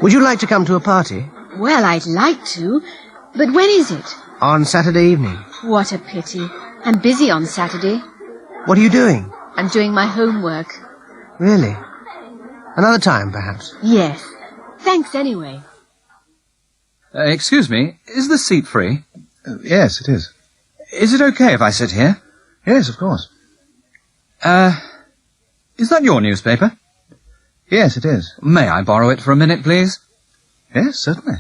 Would you like to come to a party? Well, I'd like to, but when is it? On Saturday evening. What a pity. I'm busy on Saturday. What are you doing? I'm doing my homework. Really? Another time, perhaps? Yes. Thanks anyway. Excuse me, is the seat free? Yes, it is. Is it okay if I sit here? Yes, of course. Is that your newspaper? Yes, it is. May I borrow it for a minute, please? Yes, certainly.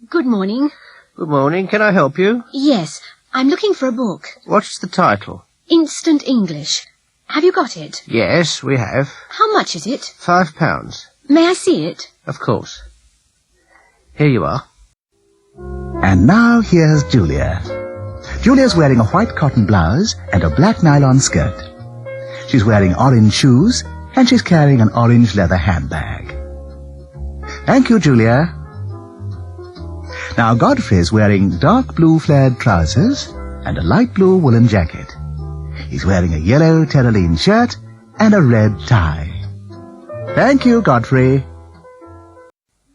Good morning. Good morning. Can I help you? Yes, I'm looking for a book. What's the title? Instant English. Have you got it? Yes, we have. How much is it? £5. May I see it? Of course. Here you are. And now here's Julia. Julia's wearing a white cotton blouse and a black nylon skirt. She's wearing orange shoes and she's carrying an orange leather handbag. Thank you, Julia. Now Godfrey's wearing dark blue flared trousers and a light blue woolen jacket. He's wearing a yellow terraline shirt and a red tie. Thank you, Godfrey.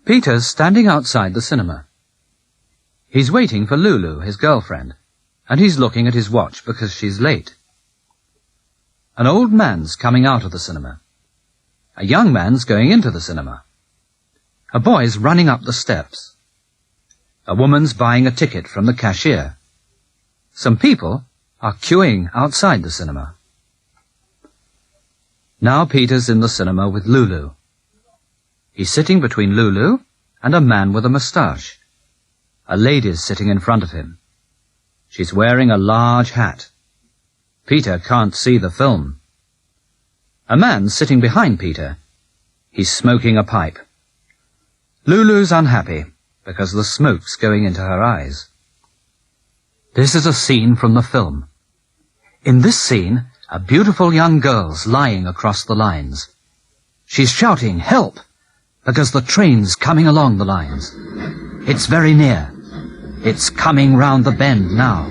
Peter's standing outside the cinema. He's waiting for Lulu, his girlfriend, and he's looking at his watch because she's late. An old man's coming out of the cinema. A young man's going into the cinema. A boy's running up the steps. A woman's buying a ticket from the cashier. Some people are queuing outside the cinema. Now Peter's in the cinema with Lulu. He's sitting between Lulu and a man with a moustache. A lady's sitting in front of him. She's wearing a large hat. Peter can't see the film. A man's sitting behind Peter. He's smoking a pipe. Lulu's unhappy because the smoke's going into her eyes. This is a scene from the film. In this scene, a beautiful young girl's lying across the lines. She's shouting, "Help!" because the train's coming along the lines. It's very near. It's coming round the bend now.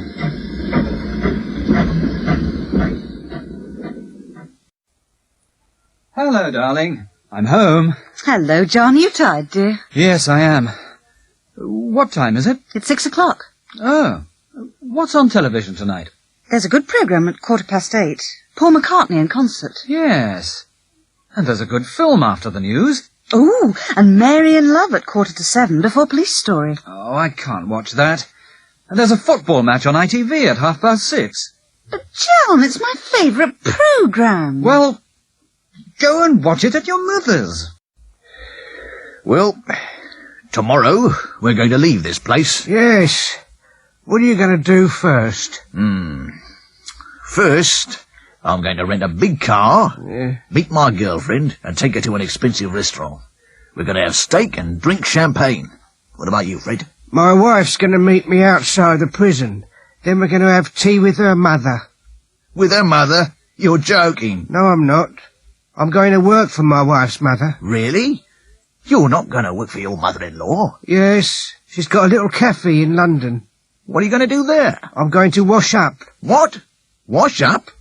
Hello, darling. I'm home. Hello, John. You tired, dear? Yes, I am. What time is it? It's 6 o'clock. Oh. What's on television tonight? There's a good programme at 8:15. Paul McCartney in concert. Yes. And there's a good film after the news. Oh, and Mary in Love at 7:15 before Police Story. Oh, I can't watch that. And there's a football match on ITV at 6:30. But, John, it's my favourite programme. Well, go and watch it at your mother's. Well, tomorrow we're going to leave this place. Yes. What are you going to do first? First, I'm going to rent a big car, Yeah. meet my girlfriend, and take her to an expensive restaurant. We're going to have steak and drink champagne. What about you, Fred? My wife's going to meet me outside the prison. Then we're going to have tea with her mother. With her mother? You're joking. No, I'm not. I'm going to work for my wife's mother. Really? You're not going to work for your mother-in-law? Yes, she's got a little cafe in London. What are you going to do there? I'm going to wash up. What? Wash up?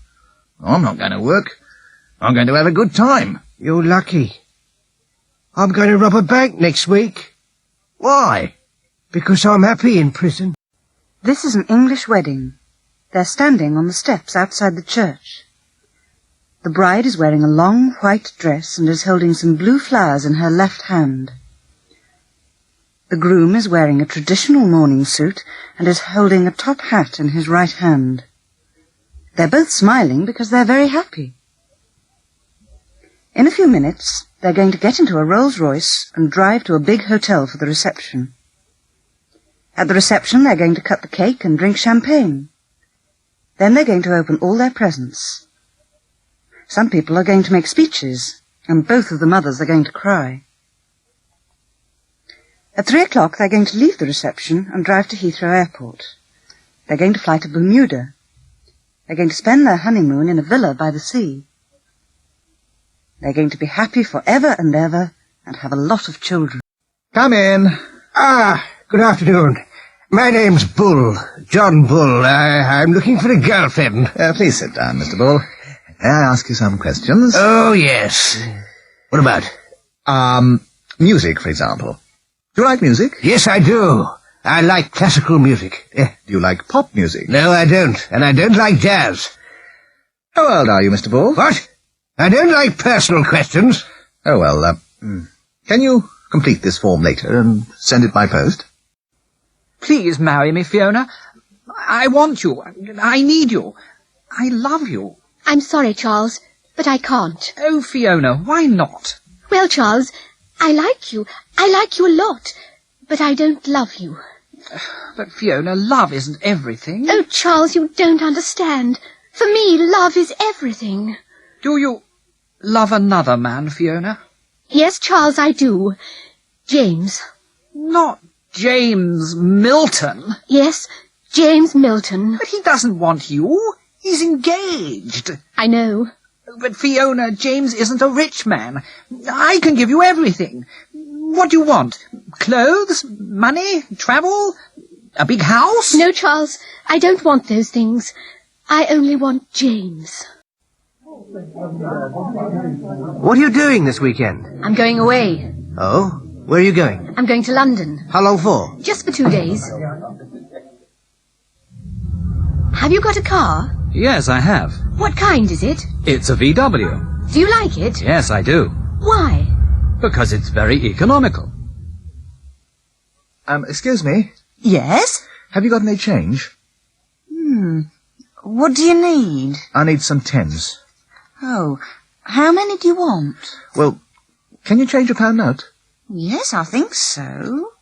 I'm not going to work. I'm going to have a good time. You're lucky. I'm going to rob a bank next week. Why? Because I'm happy in prison. This is an English wedding. They're standing on the steps outside the church. The bride is wearing a long white dress and is holding some blue flowers in her left hand. The groom is wearing a traditional morning suit and is holding a top hat in his right hand. They're both smiling because they're very happy. In a few minutes, they're going to get into a Rolls-Royce and drive to a big hotel for the reception. At the reception, they're going to cut the cake and drink champagne. Then they're going to open all their presents. Some people are going to make speeches, and both of the mothers are going to cry. At 3 o'clock, they're going to leave the reception and drive to Heathrow Airport. They're going to fly to Bermuda. They're going to spend their honeymoon in a villa by the sea. They're going to be happy forever and ever and have a lot of children. Come in. Good afternoon. My name's Bull, John Bull. I'm looking for a girlfriend. Please sit down, Mr. Bull. May I ask you some questions? Oh, yes. What about? Music, for example. Do you like music? Yes, I do. I like classical music. Do you like pop music? No, I don't. And I don't like jazz. How old are you, Mr. Bull? What? I don't like personal questions. Oh, well, can you complete this form later and send it by post? Please marry me, Fiona. I want you. I need you. I love you. I'm sorry, Charles, but I can't. Oh, Fiona, why not? Well, Charles, I like you. I like you a lot, but I don't love you. But, Fiona, love isn't everything. Oh, Charles, you don't understand. For me, love is everything. Do you love another man, Fiona? Yes, Charles, I do. James. Not James Milton. Yes, James Milton. But he doesn't want you. He's engaged. I know. But, Fiona, James isn't a rich man. I can give you everything. What do you want? Clothes? Money? Travel? A big house? No, Charles, I don't want those things. I only want James. What are you doing this weekend? I'm going away. Oh? Where are you going? I'm going to London. How long for? Just for 2 days. Have you got a car? Yes, I have. What kind is it? It's a VW. Do you like it? Yes, I do. Why? Because it's very economical. Excuse me? Yes? Have you got any change? What do you need? I need some tens. Oh, how many do you want? Well, can you change a pound note? Yes, I think so.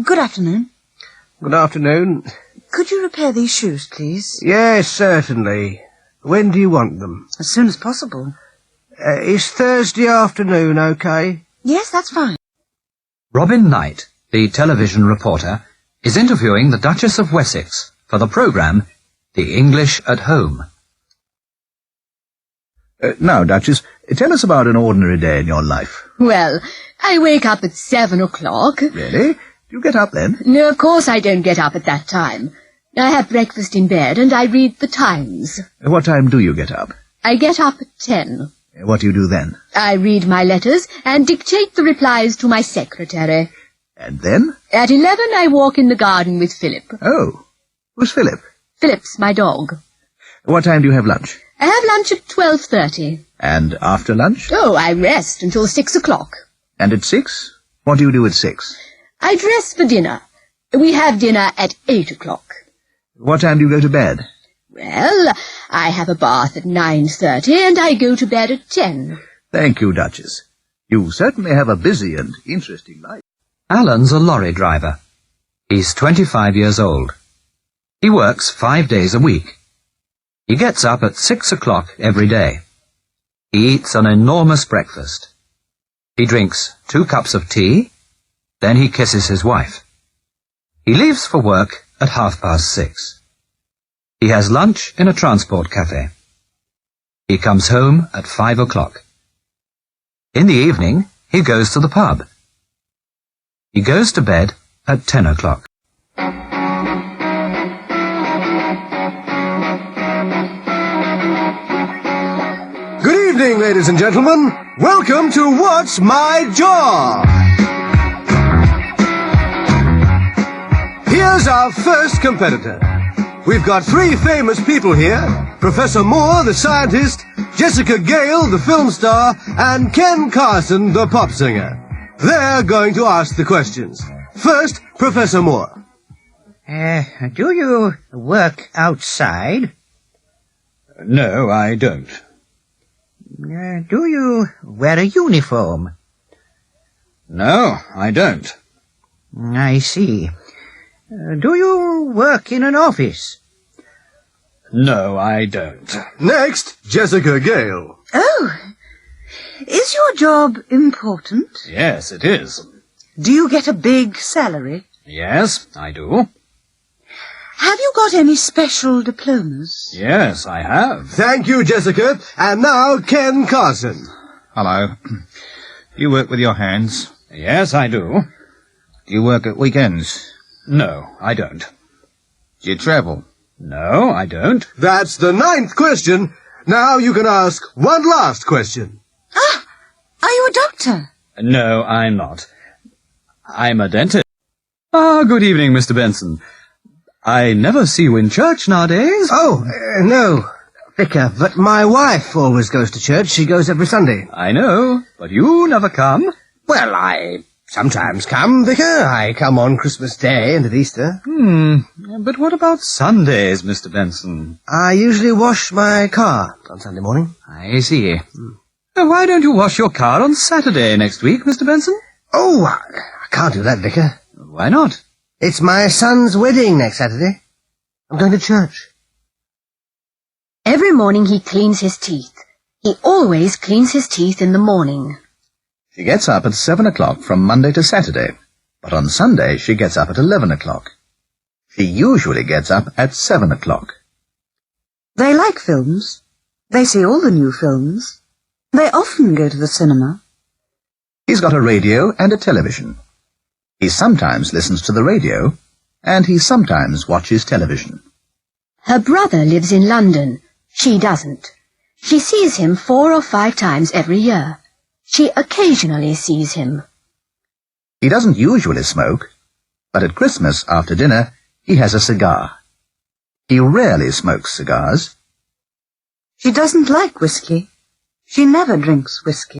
Good afternoon. Good afternoon. Could you repair these shoes, please? Yes, certainly. When do you want them? As soon as possible. Is Thursday afternoon okay? Yes, that's fine. Robin Knight, the television reporter, is interviewing the Duchess of Wessex for the programme The English at Home. Now, Duchess, tell us about an ordinary day in your life. Well, I wake up at 7 o'clock. Really? Do you get up then? No, of course I don't get up at that time. I have breakfast in bed and I read the Times. What time do you get up? I get up at 10. What do you do then? I read my letters and dictate the replies to my secretary. And then? At 11 I walk in the garden with Philip. Oh, who's Philip? Philip's my dog. What time do you have lunch? I have lunch at 12:30. And after lunch? Oh, I rest until 6 o'clock. And at 6? What do you do at 6? I dress for dinner. We have dinner at 8 o'clock. What time do you go to bed? Well, I have a bath at 9:30 and I go to bed at 10. Thank you, Duchess. You certainly have a busy and interesting life. Alan's a lorry driver. He's 25 years old. He works 5 days a week. He gets up at 6 o'clock every day. He eats an enormous breakfast. He drinks 2 cups of tea, then he kisses his wife. He leaves for work at 6:30. He has lunch in a transport cafe. He comes home at 5 o'clock. In the evening, he goes to the pub. He goes to bed at 10 o'clock. Good evening, ladies and gentlemen. Welcome to What's My Job? Here's our first competitor. We've got 3 famous people here. Professor Moore, the scientist, Jessica Gale, the film star, and Ken Carson, the pop singer. They're going to ask the questions. First, Professor Moore. Do you work outside? No, I don't. Do you wear a uniform? No, I don't. I see. Do you work in an office? No, I don't. Next, Jessica Gale. Oh, is your job important? Yes, it is. Do you get a big salary? Yes, I do. Have you got any special diplomas? Yes, I have. Thank you, Jessica. And now, Ken Carson. Hello. Do you work with your hands? Yes, I do. Do you work at weekends? No, I don't. Do you travel? No, I don't. That's the 9th question. Now you can ask one last question. Ah, are you a doctor? No, I'm not. I'm a dentist. Ah, good evening, Mr. Benson. I never see you in church nowadays. Oh, no, Vicar, but my wife always goes to church. She goes every Sunday. I know, but you never come. Well, I sometimes come, Vicar. I come on Christmas Day and at Easter. But what about Sundays, Mr. Benson? I usually wash my car on Sunday morning. I see. Why don't you wash your car on Saturday next week, Mr. Benson? Oh, I can't do that, Vicar. Why not? It's my son's wedding next Saturday. I'm going to church. Every morning he cleans his teeth. He always cleans his teeth in the morning. She gets up at 7 o'clock from Monday to Saturday, but on Sunday she gets up at 11 o'clock. She usually gets up at 7 o'clock. They like films. They see all the new films. They often go to the cinema. He's got a radio and a television. He sometimes listens to the radio, and he sometimes watches television. Her brother lives in London. She doesn't. She sees him 4 or 5 times every year. She occasionally sees him. He doesn't usually smoke, but at Christmas after dinner he has a cigar. He rarely smokes cigars. She doesn't like whiskey. She never drinks whiskey.